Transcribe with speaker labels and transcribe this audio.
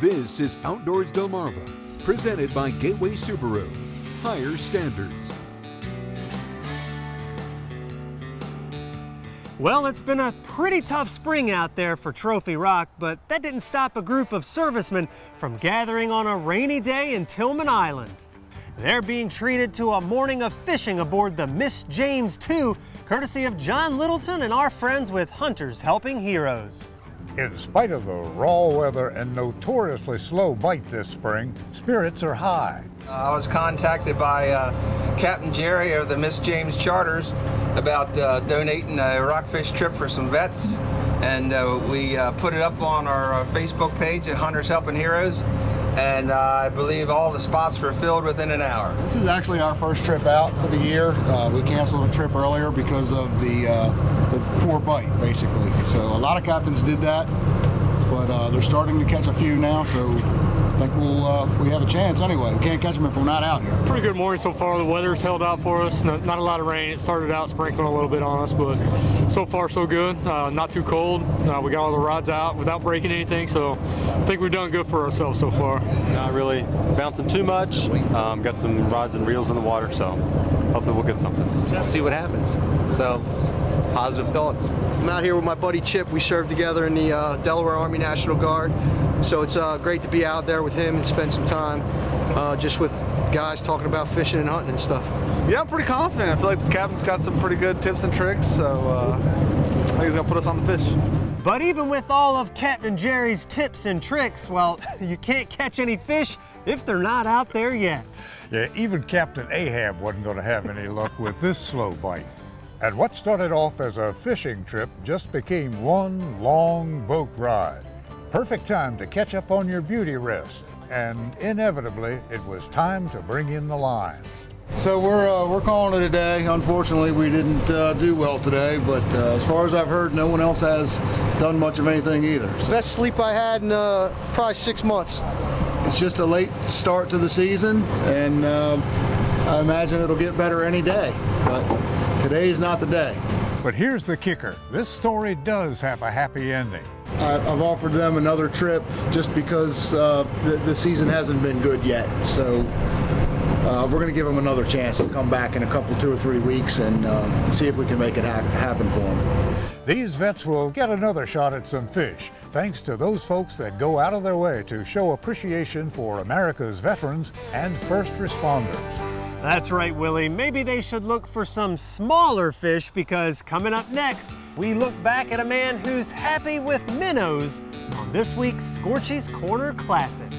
Speaker 1: This is Outdoors Delmarva, presented by Gateway Subaru. Higher standards.
Speaker 2: Well, it's been a pretty tough spring out there for Trophy Rock, but that didn't stop a group of servicemen from gathering on a rainy day in Tillman Island. They're being treated to a morning of fishing aboard the Miss James II, courtesy of John Littleton and our friends with Hunters Helping Heroes.
Speaker 3: In spite of the raw weather and notoriously slow bite this spring, spirits are high.
Speaker 4: I was contacted by Captain Jerry of the Miss James Charters about donating a rockfish trip for some vets, and we put it up on our Facebook page at Hunters Helping Heroes, and I believe all the spots were filled within an hour.
Speaker 5: This is actually our first trip out for the year. We canceled a trip earlier because of the poor bite, basically. So a lot of captains did that, but they're starting to catch a few now, so I think we have a chance anyway. We can't catch them if we're not out here.
Speaker 6: Pretty good morning so far. The weather's held out for us. Not a lot of rain. It started out sprinkling a little bit on us, but so far so good. Not too cold. We got all the rods out without breaking anything, so I think we've done good for ourselves so far.
Speaker 7: Not really bouncing too much. Got some rods and reels in the water, so hopefully we'll get something.
Speaker 8: We'll see what happens. So, positive thoughts. I'm out here with my buddy Chip. We served together in the Delaware Army National Guard. So it's great to be out there with him and spend some time just with guys talking about fishing and hunting and stuff.
Speaker 9: Yeah, I'm pretty confident. I feel like the captain's got some pretty good tips and tricks, so I think he's gonna put us on the fish.
Speaker 2: But even with all of Captain Jerry's tips and tricks, well, you can't catch any fish if they're not out there yet.
Speaker 3: Yeah, even Captain Ahab wasn't going to have any luck with this slow bite. And what started off as a fishing trip just became one long boat ride. Perfect time to catch up on your beauty rest, and inevitably it was time to bring in the lines.
Speaker 5: So we're calling it a day. Unfortunately, we didn't do well today, but as far as I've heard, no one else has done much of anything either. So
Speaker 8: Best sleep I had in probably 6 months.
Speaker 5: it's just a late start to the season, and I imagine it'll get better any day, but today's not the day.
Speaker 3: But here's the kicker. This story does have a happy ending.
Speaker 5: I've offered them another trip just because the season hasn't been good yet. So we're going to give them another chance to come back in a couple, 2 or 3 weeks, and see if we can make it happen for them.
Speaker 3: These vets will get another shot at some fish, thanks to those folks that go out of their way to show appreciation for America's veterans and first responders.
Speaker 2: That's right, Willie. Maybe they should look for some smaller fish, because coming up next, we look back at a man who's happy with minnows on this week's Scorchy's Corner Classic.